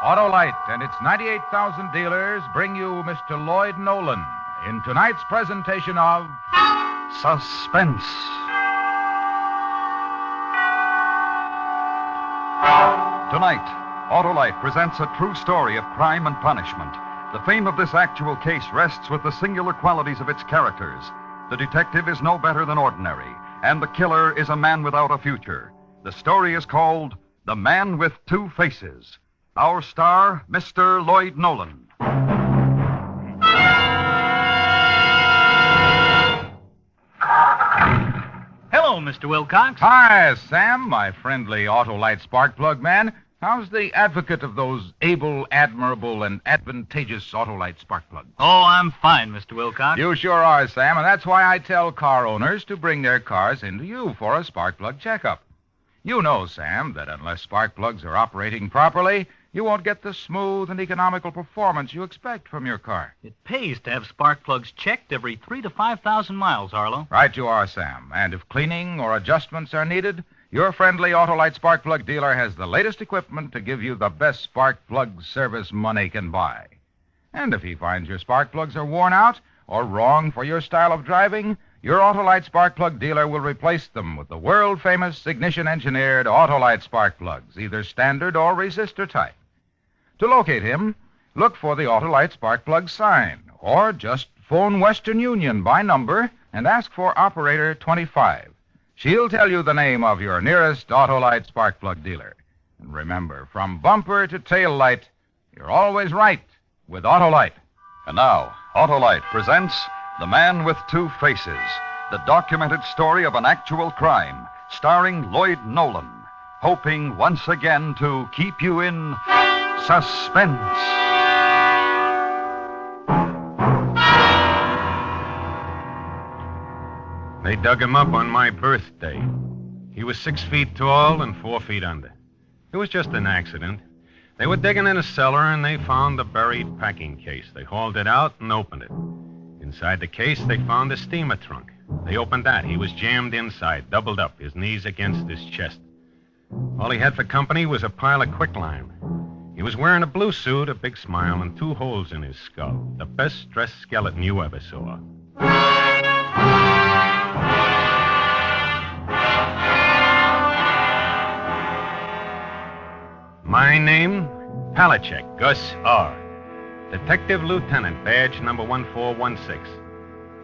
Autolite and its 98,000 dealers bring you Mr. Lloyd Nolan in tonight's presentation of Suspense. Tonight, Autolite presents a true story of crime and punishment. The fame of this actual case rests with the singular qualities of its characters. The detective is no better than ordinary, and the killer is a man without a future. The story is called The Man with Two Faces. Our star, Mr. Lloyd Nolan. Hello, Mr. Wilcox. Hi, Sam, my friendly Autolite spark plug man. How's the advocate of those able, admirable, and advantageous Autolite spark plugs? Oh, I'm fine, Mr. Wilcox. You sure are, Sam, and that's why I tell car owners to bring their cars into you for a spark plug checkup. You know, Sam, that unless spark plugs are operating properly, you won't get the smooth and economical performance you expect from your car. It pays to have spark plugs checked every 3,000 to 5,000 miles, Arlo. Right you are, Sam. And if cleaning or adjustments are needed, your friendly Autolite spark plug dealer has the latest equipment to give you the best spark plug service money can buy. And if he finds your spark plugs are worn out or wrong for your style of driving, your Autolite spark plug dealer will replace them with the world-famous ignition-engineered Autolite spark plugs, either standard or resistor type. To locate him, look for the Autolite spark plug sign, or just phone Western Union by number and ask for Operator 25. She'll tell you the name of your nearest Autolite spark plug dealer. And remember, from bumper to tail light, you're always right with Autolite. And now, Autolite presents The Man with Two Faces, the documented story of an actual crime, starring Lloyd Nolan, hoping once again to keep you in suspense. They dug him up on my birthday. He was 6 feet tall and 4 feet under. It was just an accident. They were digging in a cellar and they found the buried packing case. They hauled it out and opened it. Inside the case, they found the steamer trunk. They opened that. He was jammed inside, doubled up, his knees against his chest. All he had for company was a pile of quicklime. He was wearing a blue suit, a big smile, and 2 holes in his skull. The best dressed skeleton you ever saw. My name, Palachek, Gus R. Detective Lieutenant, badge number 1416.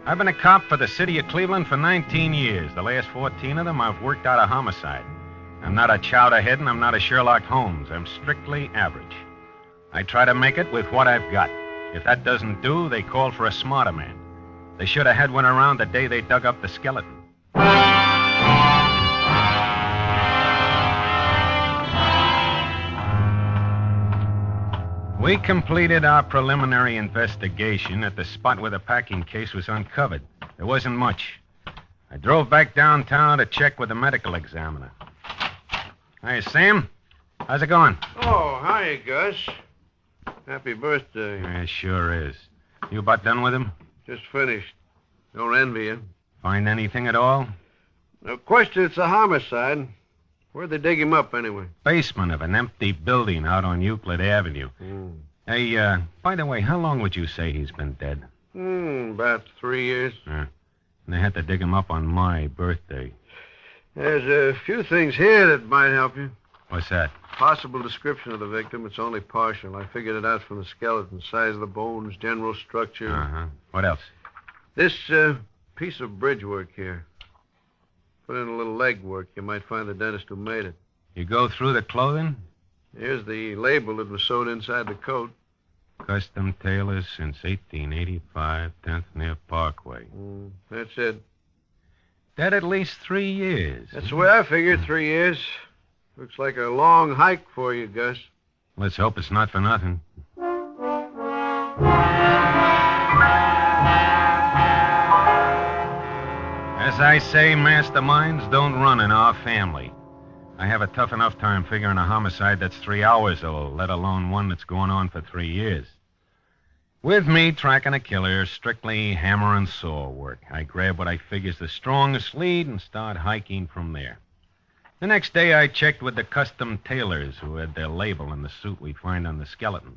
I've been a cop for the city of Cleveland for 19 years. The last 14 of them, I've worked out a homicide. I'm not a chowderhead and I'm not a Sherlock Holmes. I'm strictly average. I try to make it with what I've got. If that doesn't do, they call for a smarter man. They should have had one around the day they dug up the skeleton. We completed our preliminary investigation at the spot where the packing case was uncovered. There wasn't much. I drove back downtown to check with the medical examiner. Hi, Sam. How's it going? Oh, hi, Gus. Happy birthday. Yeah, sure is. You about done with him? Just finished. Don't envy you. Find anything at all? No question it's a homicide. Where'd they dig him up, anyway? Basement of an empty building out on Euclid Avenue. Hey, by the way, how long would you say he's been dead? About 3 years. And they had to dig him up on my birthday. There's a few things here that might help you. What's that? Possible description of the victim. It's only partial. I figured it out from the skeleton, size of the bones, general structure. Uh-huh. What else? This piece of bridge work here. Put in a little leg work. You might find the dentist who made it. You go through the clothing? Here's the label that was sewed inside the coat. Custom tailors since 1885, 10th near Parkway. That's it. Dead at least 3 years. That's the way I figured, 3 years. Looks like a long hike for you, Gus. Let's hope it's not for nothing. As I say, masterminds don't run in our family. I have a tough enough time figuring a homicide that's 3 hours old, let alone one that's going on for 3 years. With me, tracking a killer, strictly hammer and saw work. I grab what I figure's the strongest lead and start hiking from there. The next day, I checked with the custom tailors who had their label on the suit we find on the skeleton.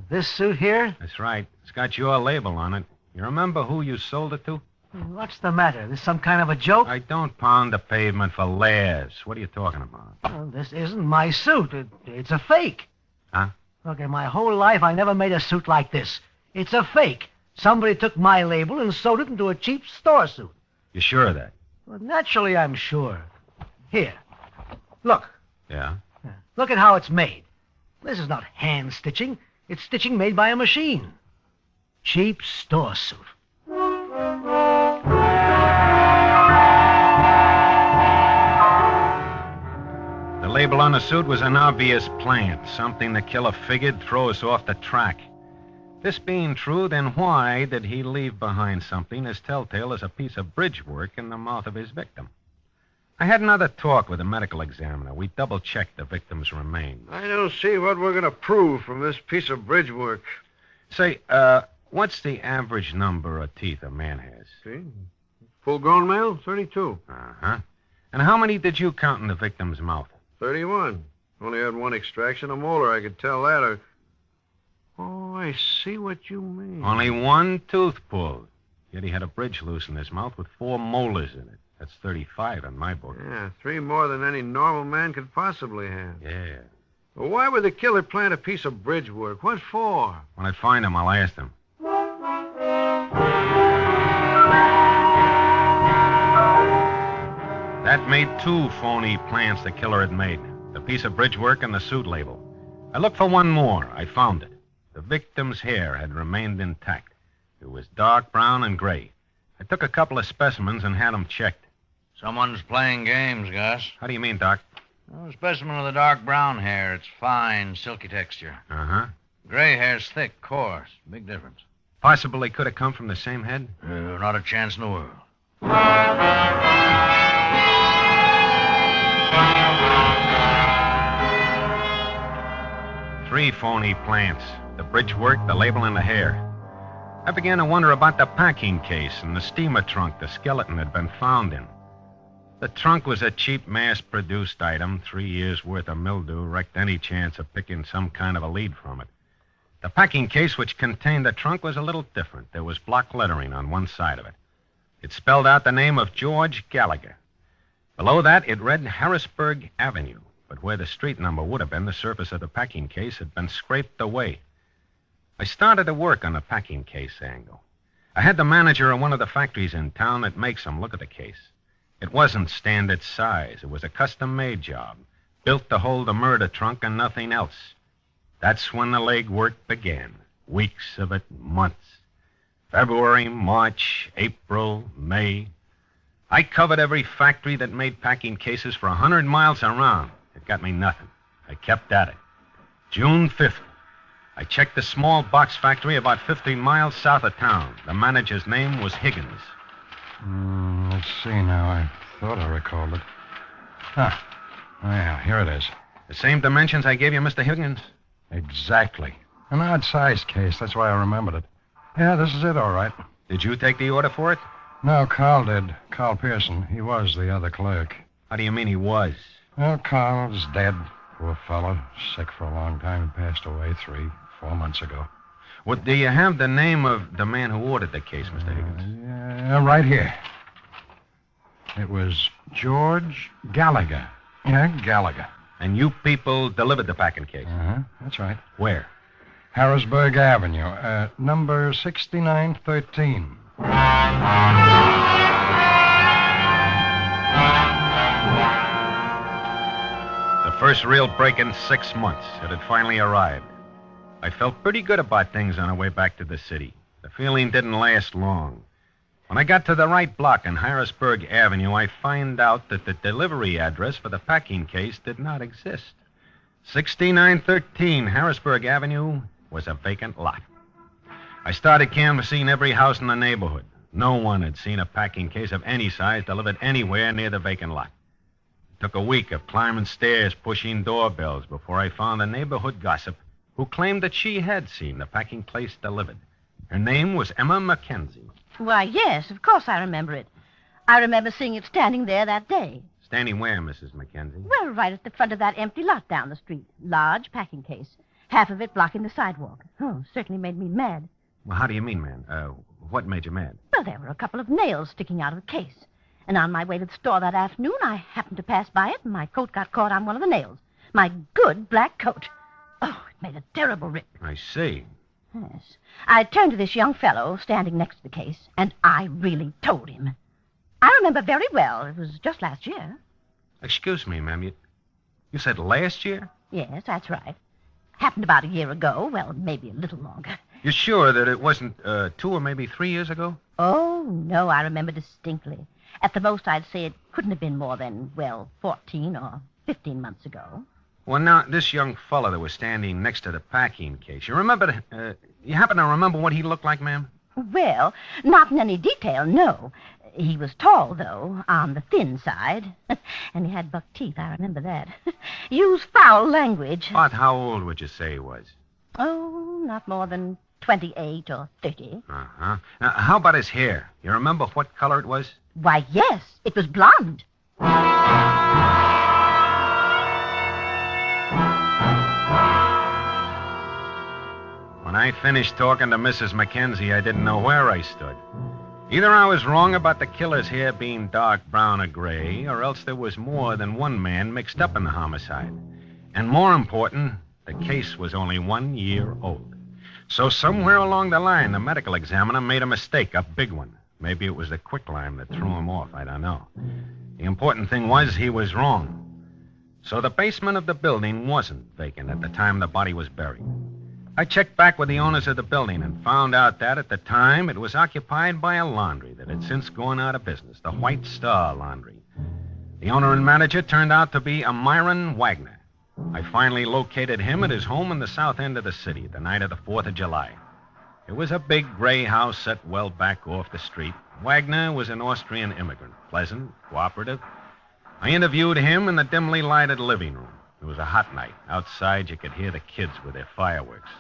This suit here? That's right. It's got your label on it. You remember who you sold it to? What's the matter? This some kind of a joke? I don't pound the pavement for laughs. What are you talking about? Well, this isn't my suit. It's a fake. Huh? Look, in my whole life, I never made a suit like this. It's a fake. Somebody took my label and sewed it into a cheap store suit. You sure of that? Well, naturally, I'm sure. Here. Look. Yeah? Look at how it's made. This is not hand stitching. It's stitching made by a machine. Cheap store suit. The label on the suit was an obvious plant, something the killer figured throw us off the track. This being true, then why did he leave behind something as telltale as a piece of bridge work in the mouth of his victim? I had another talk with the medical examiner. We double-checked the victim's remains. I don't see what we're going to prove from this piece of bridge work. Say, what's the average number of teeth a man has? See? Full-grown male, 32. Uh-huh. And how many did you count in the victim's mouth? 31. Only had one extraction, a molar, I could tell that. Oh, I see what you mean. Only one tooth pulled. Yet he had a bridge loose in his mouth with 4 molars in it. That's 35 in my book. Yeah, 3 more than any normal man could possibly have. Yeah. Well, why would the killer plant a piece of bridge work? What for? When I find him, I'll ask him. That made 2 phony plants the killer had made. The piece of bridge work and the suit label. I looked for one more. I found it. The victim's hair had remained intact. It was dark brown and gray. I took a couple of specimens and had them checked. Someone's playing games, Gus. How do you mean, Doc? A specimen of the dark brown hair. It's fine, silky texture. Uh-huh. Gray hair's thick, coarse. Big difference. Possible they could have come from the same head? Not a chance in the world. 3 phony plants. The bridge work, the label, and the hair. I began to wonder about the packing case and the steamer trunk the skeleton had been found in. The trunk was a cheap, mass-produced item. 3 years' worth of mildew wrecked any chance of picking some kind of a lead from it. The packing case which contained the trunk was a little different. There was block lettering on one side of it. It spelled out the name of George Gallagher. Below that, it read Harrisburg Avenue. But where the street number would have been, the surface of the packing case had been scraped away. I started to work on the packing case angle. I had the manager of one of the factories in town that makes them look at the case. It wasn't standard size. It was a custom-made job, built to hold the murder trunk and nothing else. That's when the legwork began. Weeks of it, months. February, March, April, May. I covered every factory that made packing cases for 100 miles around. It got me nothing. I kept at it. June 5th. I checked the small box factory about 15 miles south of town. The manager's name was Higgins. Let's see now. I thought I recalled it. Oh, yeah, here it is. The same dimensions I gave you, Mr. Higgins? Exactly. An odd-sized case. That's why I remembered it. Yeah, this is it, all right. Did you take the order for it? No, Carl did. Carl Pearson. He was the other clerk. How do you mean he was? Well, Carl's dead. Poor fellow. Sick for a long time. He passed away 3-4 months ago. Well, do you have the name of the man who ordered the case, Mr. Higgins? Yeah, right here. It was George Gallagher. Yeah, Gallagher. And you people delivered the packing case? Uh-huh, that's right. Where? Harrisburg Avenue, number 6913. The first real break in 6 months. It had finally arrived. I felt pretty good about things on our way back to the city. The feeling didn't last long. When I got to the right block on Harrisburg Avenue, I find out that the delivery address for the packing case did not exist. 6913 Harrisburg Avenue was a vacant lot. I started canvassing every house in the neighborhood. No one had seen a packing case of any size delivered anywhere near the vacant lot. It took a week of climbing stairs, pushing doorbells, before I found a neighborhood gossip who claimed that she had seen the packing case delivered. Her name was Emma Mackenzie. Why, yes, of course I remember it. I remember seeing it standing there that day. Standing where, Mrs. Mackenzie? Well, right at the front of that empty lot down the street. Large packing case. Half of it blocking the sidewalk. Oh, certainly made me mad. Well, how do you mean, man? What made you mad? Well, there were a couple of nails sticking out of the case. And on my way to the store that afternoon, I happened to pass by it, and my coat got caught on one of the nails. My good black coat. Oh, it made a terrible rip. I see. Yes. I turned to this young fellow standing next to the case, and I really told him. I remember very well. It was just last year. Excuse me, ma'am. You said last year? Yes, that's right. Happened about a year ago. Well, maybe a little longer. You're sure that it wasn't 2 or maybe 3 years ago? Oh, no, I remember distinctly. At the most, I'd say it couldn't have been more than, 14 or 15 months ago. Well, now, this young fellow that was standing next to the packing case, you happen to remember what he looked like, ma'am? Well, not in any detail, no. He was tall, though, on the thin side. And he had buck teeth, I remember that. Used foul language. About how old would you say he was? Oh, not more than 28 or 30. Uh-huh. Now, how about his hair? You remember what color it was? Why, yes, it was blonde. When I finished talking to Mrs. Mackenzie, I didn't know where I stood. Either I was wrong about the killer's hair being dark brown or gray, or else there was more than one man mixed up in the homicide. And more important, the case was only 1 year old. So somewhere along the line, the medical examiner made a mistake, a big one. Maybe it was the quicklime that threw him off, I don't know. The important thing was he was wrong. So the basement of the building wasn't vacant at the time the body was buried. I checked back with the owners of the building and found out that at the time it was occupied by a laundry that had since gone out of business, the White Star Laundry. The owner and manager turned out to be a Myron Wagner. I finally located him at his home in the south end of the city the night of the 4th of July. It was a big gray house set well back off the street. Wagner was an Austrian immigrant, pleasant, cooperative. I interviewed him in the dimly lighted living room. It was a hot night. Outside, you could hear the kids with their fireworks.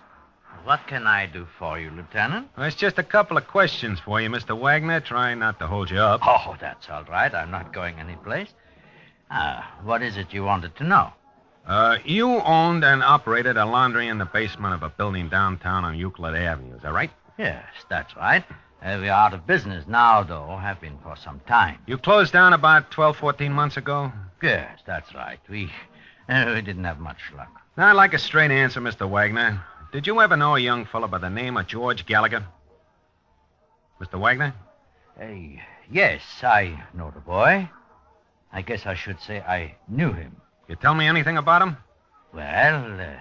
What can I do for you, Lieutenant? Well, it's just a couple of questions for you, Mr. Wagner. Try not to hold you up. Oh, that's all right. I'm not going anyplace. What is it you wanted to know? You owned and operated a laundry in the basement of a building downtown on Euclid Avenue. Is that right? Yes, that's right. We're out of business now, though. Have been for some time. You closed down about 12, 14 months ago? Yes, that's right. We didn't have much luck. Now, I'd like a straight answer, Mr. Wagner. Did you ever know a young fellow by the name of George Gallagher? Mr. Wagner? Yes, I know the boy. I guess I should say I knew him. You tell me anything about him? Well,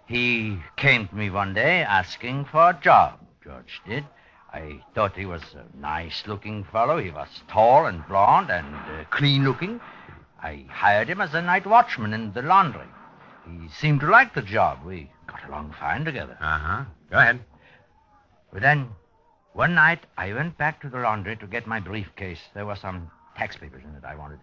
he came to me one day asking for a job, George did. I thought he was a nice-looking fellow. He was tall and blond and clean-looking. I hired him as a night watchman in the laundry. He seemed to like the job. We got along fine together. Uh-huh. Go ahead. But then, one night, I went back to the laundry to get my briefcase. There were some tax papers in it I wanted.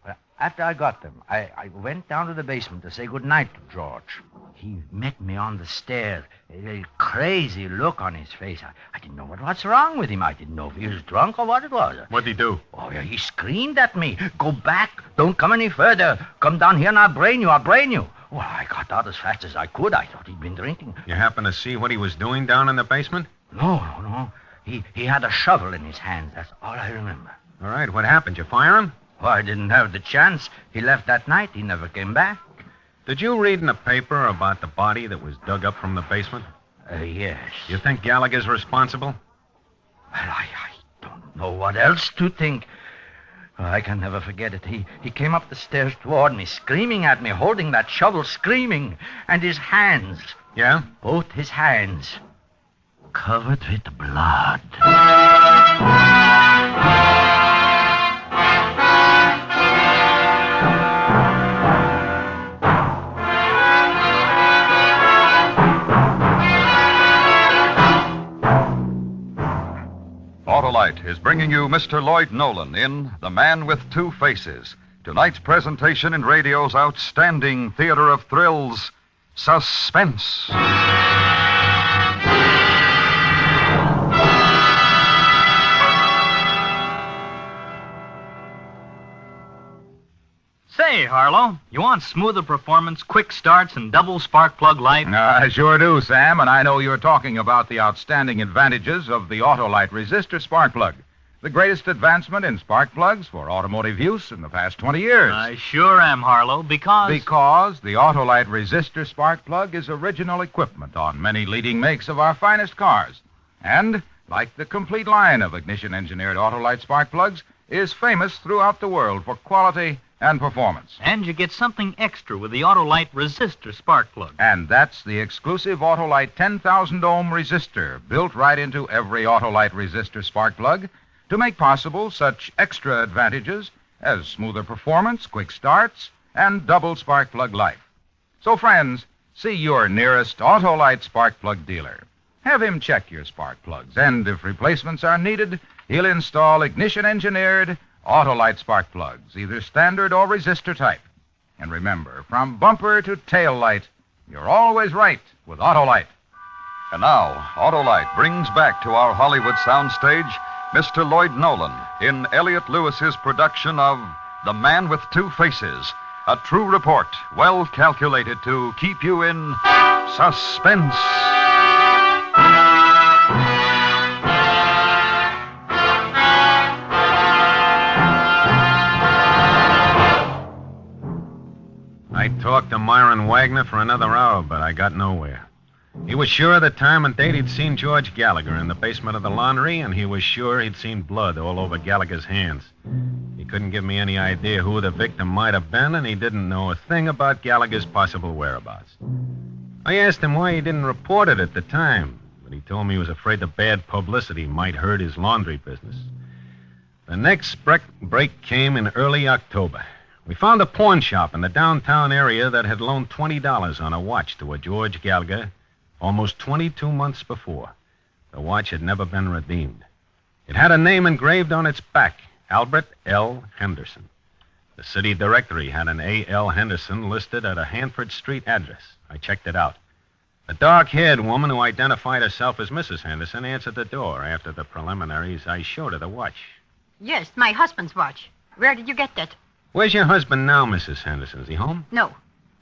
But after I got them, I went down to the basement to say goodnight to George. He met me on the stairs, a crazy look on his face. I didn't know what's wrong with him. I didn't know if he was drunk or what it was. What'd he do? Oh, yeah, he screamed at me. Go back. Don't come any further. Come down here and I'll brain you. I'll brain you. Well, I got out as fast as I could. I thought he'd been drinking. You happen to see what he was doing down in the basement? No. He had a shovel in his hand. That's all I remember. All right, what happened? You fire him? Oh, I didn't have the chance. He left that night. He never came back. Did you read in the paper about the body that was dug up from the basement? Yes. You think Gallagher's responsible? Well, I don't know what else to think. Oh, I can never forget it. He came up the stairs toward me, screaming at me, holding that shovel, screaming. And his hands. Yeah? Both his hands. Covered with blood. Autolite is bringing you Mr. Lloyd Nolan in The Man with Two Faces. Tonight's presentation in radio's outstanding theater of thrills, Suspense. Say, Harlow, you want smoother performance, quick starts, and double spark plug life? I sure do, Sam, and I know you're talking about the outstanding advantages of the Autolite resistor spark plug, the greatest advancement in spark plugs for automotive use in the past 20 years. I sure am, Harlow, because... Because the Autolite resistor spark plug is original equipment on many leading makes of our finest cars. And, like the complete line of ignition-engineered Autolite spark plugs, is famous throughout the world for quality and performance. And you get something extra with the Autolite resistor spark plug. And that's the exclusive Autolite 10,000 ohm resistor built right into every Autolite resistor spark plug to make possible such extra advantages as smoother performance, quick starts, and double spark plug life. So, friends, see your nearest Autolite spark plug dealer. Have him check your spark plugs, and if replacements are needed, he'll install ignition-engineered Autolite spark plugs, either standard or resistor type. And remember, from bumper to tail light, you're always right with Autolite. And now, Autolite brings back to our Hollywood soundstage Mr. Lloyd Nolan in Elliot Lewis's production of The Man with Two Faces, a true report well calculated to keep you in suspense. I talked to Myron Wagner for another hour, but I got nowhere. He was sure of the time and date he'd seen George Gallagher in the basement of the laundry, and he was sure he'd seen blood all over Gallagher's hands. He couldn't give me any idea who the victim might have been, and he didn't know a thing about Gallagher's possible whereabouts. I asked him why he didn't report it at the time, but he told me he was afraid the bad publicity might hurt his laundry business. The next break came in early October. We found a pawn shop in the downtown area that had loaned $20 on a watch to a George Gallagher almost 22 months before. The watch had never been redeemed. It had a name engraved on its back, Albert L. Henderson. The city directory had an A.L. Henderson listed at a Hanford Street address. I checked it out. A dark-haired woman who identified herself as Mrs. Henderson answered the door. After the preliminaries, I showed her the watch. Yes, my husband's watch. Where did you get that? Where's your husband now, Mrs. Henderson? Is he home? No.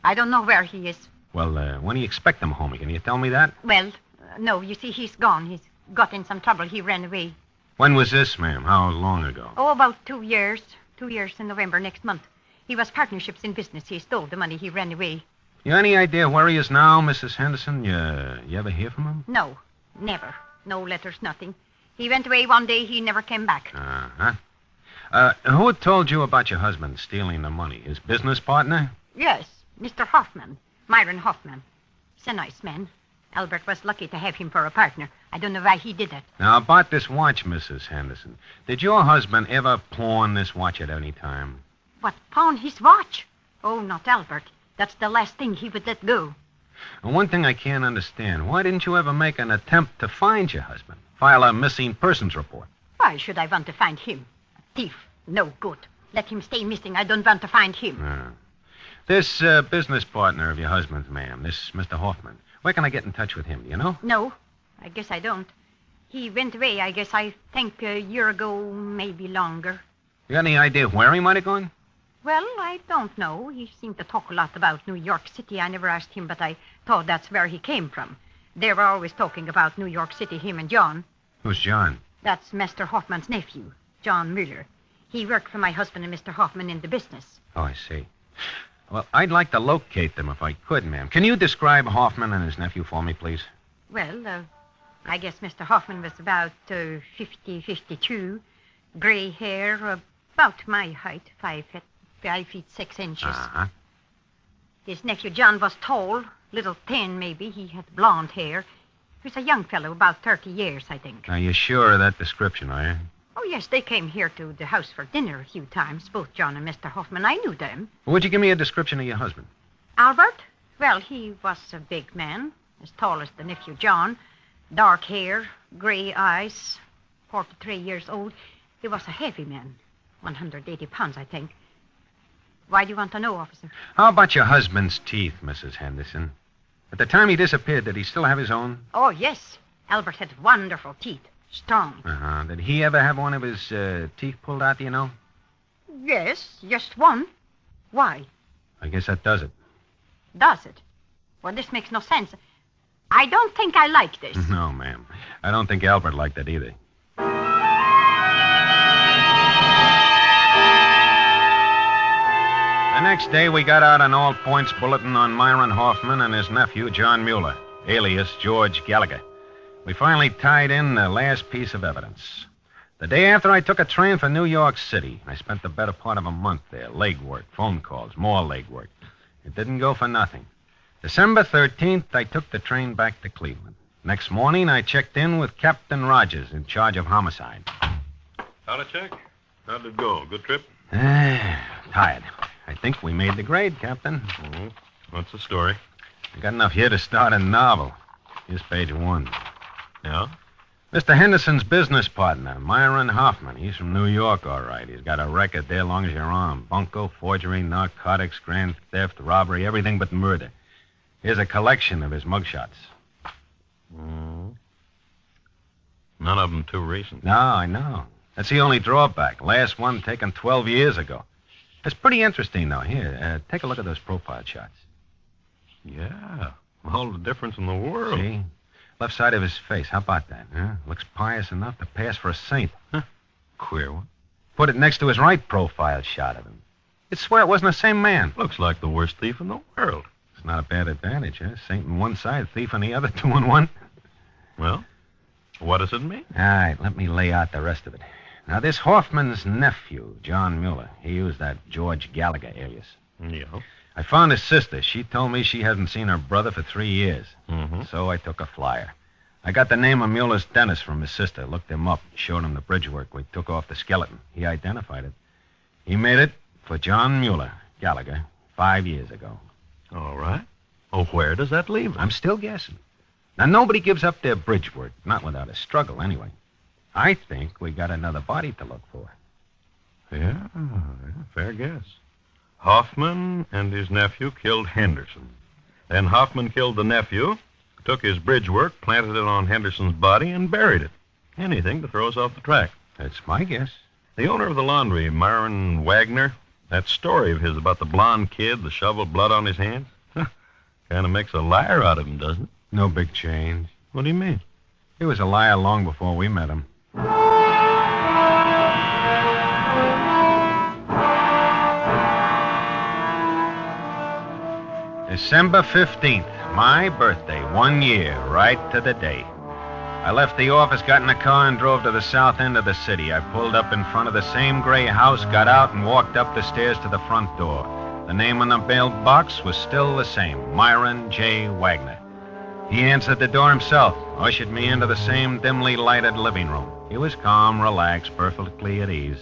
I don't know where he is. Well, when do you expect him home? Can you tell me that? Well, no, you see, he's gone. He's got in some trouble. He ran away. When was this, ma'am? How long ago? Oh, about 2 years. 2 years in November next month. He was partnerships in business. He stole the money. He ran away. You any idea where he is now, Mrs. Henderson? You ever hear from him? No, never. No letters, nothing. He went away one day. He never came back. Uh-huh. Who had told you about your husband stealing the money? His business partner? Yes, Mr. Hoffman. Myron Hoffman. He's a nice man. Albert was lucky to have him for a partner. I don't know why he did it. Now, about this watch, Mrs. Henderson. Did your husband ever pawn this watch at any time? What, pawn his watch? Oh, not Albert. That's the last thing he would let go. And one thing I can't understand. Why didn't you ever make an attempt to find your husband? File a missing persons report? Why should I want to find him? A thief. No good. Let him stay missing. I don't want to find him. This business partner of your husband's, ma'am, this Mr. Hoffman, where can I get in touch with him? Do you know? No, I guess I don't. He went away, I guess, I think a year ago, maybe longer. You got any idea where he might have gone? Well, I don't know. He seemed to talk a lot about New York City. I never asked him, but I thought that's where he came from. They were always talking about New York City, him and John. Who's John? That's Mr. Hoffman's nephew, John Mueller. He worked for my husband and Mr. Hoffman in the business. Oh, I see. Well, I'd like to locate them if I could, ma'am. Can you describe Hoffman and his nephew for me, please? Well, I guess Mr. Hoffman was about 52, gray hair, about my height, 5 feet 6 inches. Uh-huh. His nephew John was tall, little thin maybe. He had blonde hair. He was a young fellow, about 30 years, I think. Are you sure of that description, are you? Oh, yes, they came here to the house for dinner a few times, both John and Mr. Hoffman. I knew them. Would you give me a description of your husband? Albert? Well, he was a big man, as tall as the nephew John. Dark hair, gray eyes, 43 years old. He was a heavy man, 180 pounds, I think. Why do you want to know, officer? How about your husband's teeth, Mrs. Henderson? At the time he disappeared, did he still have his own? Oh, yes. Albert had wonderful teeth. Strong. Uh-huh. Did he ever have one of his teeth pulled out, do you know? Yes, just one. Why? I guess that does it. Does it? Well, this makes no sense. I don't think I like this. No, ma'am. I don't think Albert liked it either. The next day, we got out an all-points bulletin on Myron Hoffman and his nephew, John Mueller, alias George Gallagher. We finally tied in the last piece of evidence. The day after, I took a train for New York City. I spent the better part of a month there. Legwork, phone calls, more legwork. It didn't go for nothing. December 13th, I took the train back to Cleveland. Next morning, I checked in with Captain Rogers in charge of homicide. Palachek, how'd it go? Good trip? Tired. I think we made the grade, Captain. Mm-hmm. What's the story? I got enough here to start a novel. Here's page 1. Yeah? Mr. Henderson's business partner, Myron Hoffman. He's from New York, all right. He's got a record there long as you're on. Bunco, forgery, narcotics, grand theft, robbery, everything but murder. Here's a collection of his mugshots. Mm. None of them too recent. No, I know. That's the only drawback. Last one taken 12 years ago. It's pretty interesting, though. Here, take a look at those profile shots. Yeah. All the difference in the world. See? Left side of his face. How about that, huh? Looks pious enough to pass for a saint. Huh. Queer one. Put it next to his right profile shot of him. You'd swear it wasn't the same man. Looks like the worst thief in the world. It's not a bad advantage, huh? Saint on one side, thief on the other, 2 on 1. Well, what does it mean? All right, let me lay out the rest of it. Now, this Hoffman's nephew, John Mueller, he used that George Gallagher alias. Yeah. I found his sister. She told me she hasn't seen her brother for 3 years. Mm-hmm. So I took a flyer. I got the name of Mueller's dentist from his sister, looked him up, showed him the bridge work we took off the skeleton. He identified it. He made it for John Mueller, Gallagher, 5 years ago. All right. Oh, where does that leave us? I'm still guessing. Now, nobody gives up their bridge work, not without a struggle, anyway. I think we got another body to look for. Yeah, fair guess. Hoffman and his nephew killed Henderson. Then Hoffman killed the nephew, took his bridge work, planted it on Henderson's body, and buried it. Anything to throw us off the track. That's my guess. The owner of the laundry, Myron Wagner, that story of his about the blonde kid, the shovel blood on his hands, kind of makes a liar out of him, doesn't it? No big change. What do you mean? He was a liar long before we met him. December 15th, my birthday, 1 year, right to the day. I left the office, got in a car, and drove to the south end of the city. I pulled up in front of the same gray house, got out, and walked up the stairs to the front door. The name on the mailbox was still the same, Myron J. Wagner. He answered the door himself, ushered me into the same dimly lighted living room. He was calm, relaxed, perfectly at ease.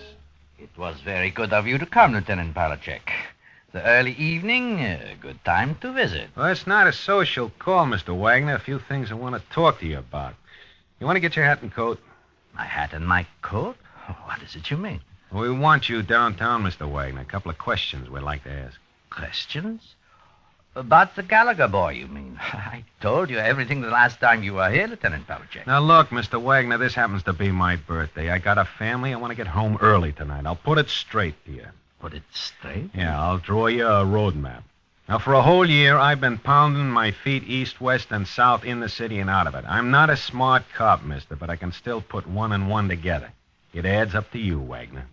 It was very good of you to come, Lieutenant Palachek. The early evening, a good time to visit. Well, it's not a social call, Mr. Wagner. A few things I want to talk to you about. You want to get your hat and coat? My hat and my coat? What is it you mean? We want you downtown, Mr. Wagner. A couple of questions we'd like to ask. Questions? About the Gallagher boy, you mean? I told you everything the last time you were here, Lieutenant Palachek. Now, look, Mr. Wagner, this happens to be my birthday. I got a family. I want to get home early tonight. I'll put it straight to you. Put it straight? Yeah, I'll draw you a road map. Now, for a whole year, I've been pounding my feet east, west, and south in the city and out of it. I'm not a smart cop, mister, but I can still put 1 and 1 together. It adds up to you, Wagner.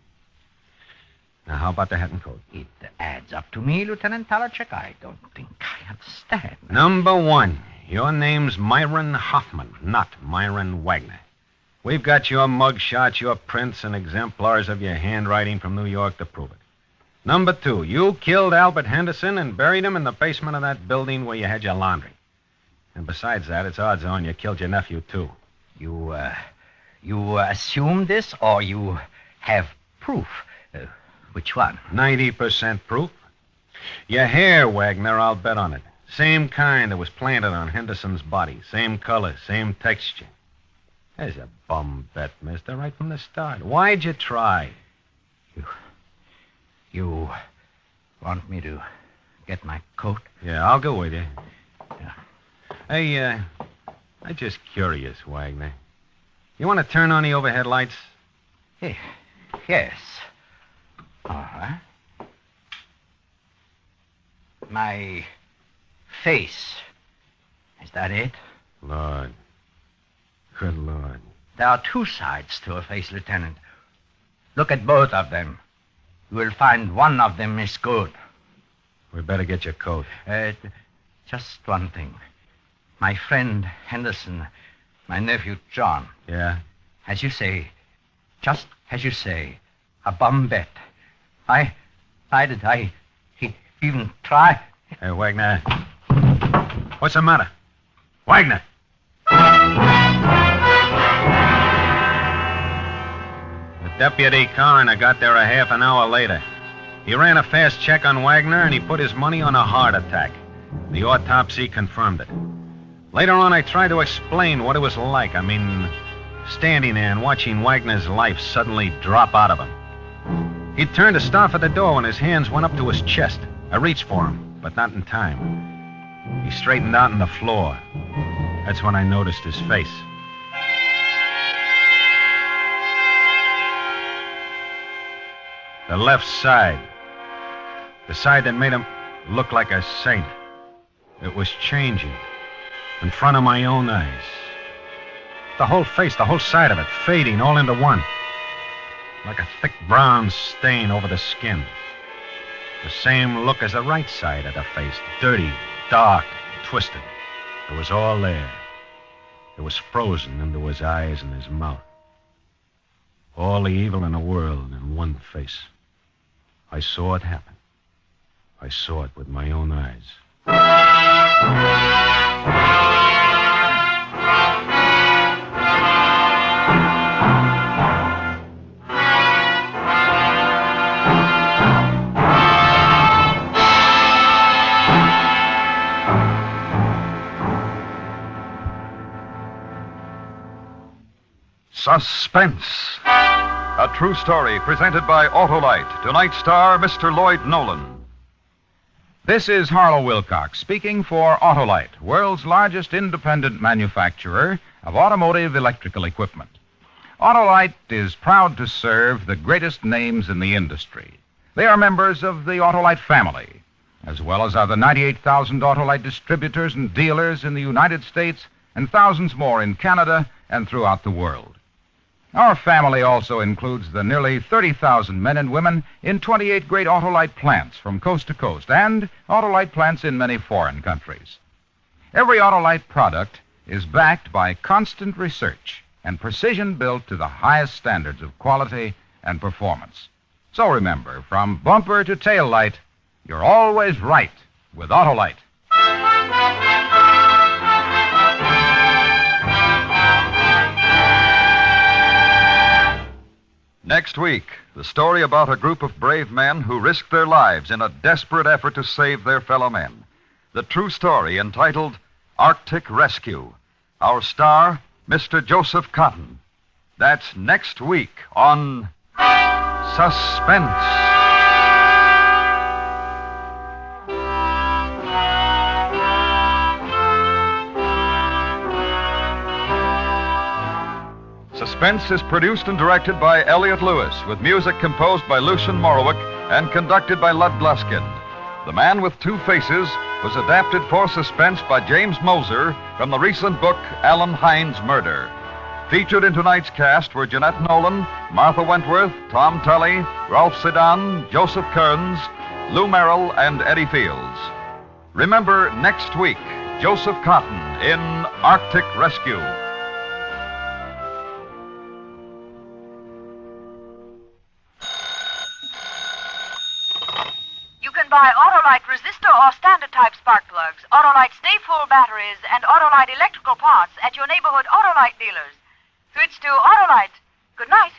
Now, how about the hat and coat? It adds up to me, Lieutenant Palachek. I don't think I understand. Number 1, your name's Myron Hoffman, not Myron Wagner. We've got your mug shots, your prints, and exemplars of your handwriting from New York to prove it. Number 2, you killed Albert Henderson and buried him in the basement of that building where you had your laundry. And besides that, it's odds on you killed your nephew, too. You assume this, or you have proof? Which one? 90% proof. Your hair, Wagner, I'll bet on it. Same kind that was planted on Henderson's body. Same color, same texture. There's a bum bet, mister, right from the start. Why'd you try? You want me to get my coat? Yeah, I'll go with you. Yeah. Hey, I'm just curious, Wagner. You want to turn on the overhead lights? Hey, yes. All right. My face. Is that it? Lord. Good Lord. There are two sides to a face, Lieutenant. Look at both of them. You will find one of them is good. We better get your coat. Just one thing. My friend Henderson, my nephew John. Yeah? As you say, just as you say, a bombette. He even tried. Hey, Wagner. What's the matter? Wagner! The deputy coroner got there a half an hour later. He ran a fast check on Wagner, and he put his money on a heart attack. The autopsy confirmed it. Later on, I tried to explain what it was like. I mean, standing there and watching Wagner's life suddenly drop out of him. He turned to stop at the door when his hands went up to his chest. I reached for him, but not in time. He straightened out on the floor. That's when I noticed his face. The left side. The side that made him look like a saint. It was changing in front of my own eyes. The whole face, the whole side of it, fading all into one. Like a thick brown stain over the skin. The same look as the right side of the face. Dirty, dark, twisted. It was all there. It was frozen into his eyes and his mouth. All the evil in the world in one face. I saw it happen. I saw it with my own eyes. Suspense. A true story presented by Autolite. Tonight's star, Mr. Lloyd Nolan. This is Harlow Wilcox speaking for Autolite, world's largest independent manufacturer of automotive electrical equipment. Autolite is proud to serve the greatest names in the industry. They are members of the Autolite family, as well as are the 98,000 Autolite distributors and dealers in the United States and thousands more in Canada and throughout the world. Our family also includes the nearly 30,000 men and women in 28 great Autolite plants from coast to coast and Autolite plants in many foreign countries. Every Autolite product is backed by constant research and precision built to the highest standards of quality and performance. So remember, from bumper to tail light, you're always right with Autolite. Next week, the story about a group of brave men who risked their lives in a desperate effort to save their fellow men. The true story entitled Arctic Rescue. Our star, Mr. Joseph Cotton. That's next week on Suspense. Suspense is produced and directed by Elliot Lewis, with music composed by Lucian Morowick and conducted by Lud Gluskin. The Man with Two Faces was adapted for Suspense by James Moser from the recent book Alan Hines' Murder. Featured in tonight's cast were Jeanette Nolan, Martha Wentworth, Tom Tully, Ralph Sedan, Joseph Kearns, Lou Merrill, and Eddie Fields. Remember, next week, Joseph Cotton in Arctic Rescue. Buy Autolite resistor or standard type spark plugs, Autolite stay full batteries, and Autolite electrical parts at your neighborhood Autolite dealers. Switch to Autolite. Good night.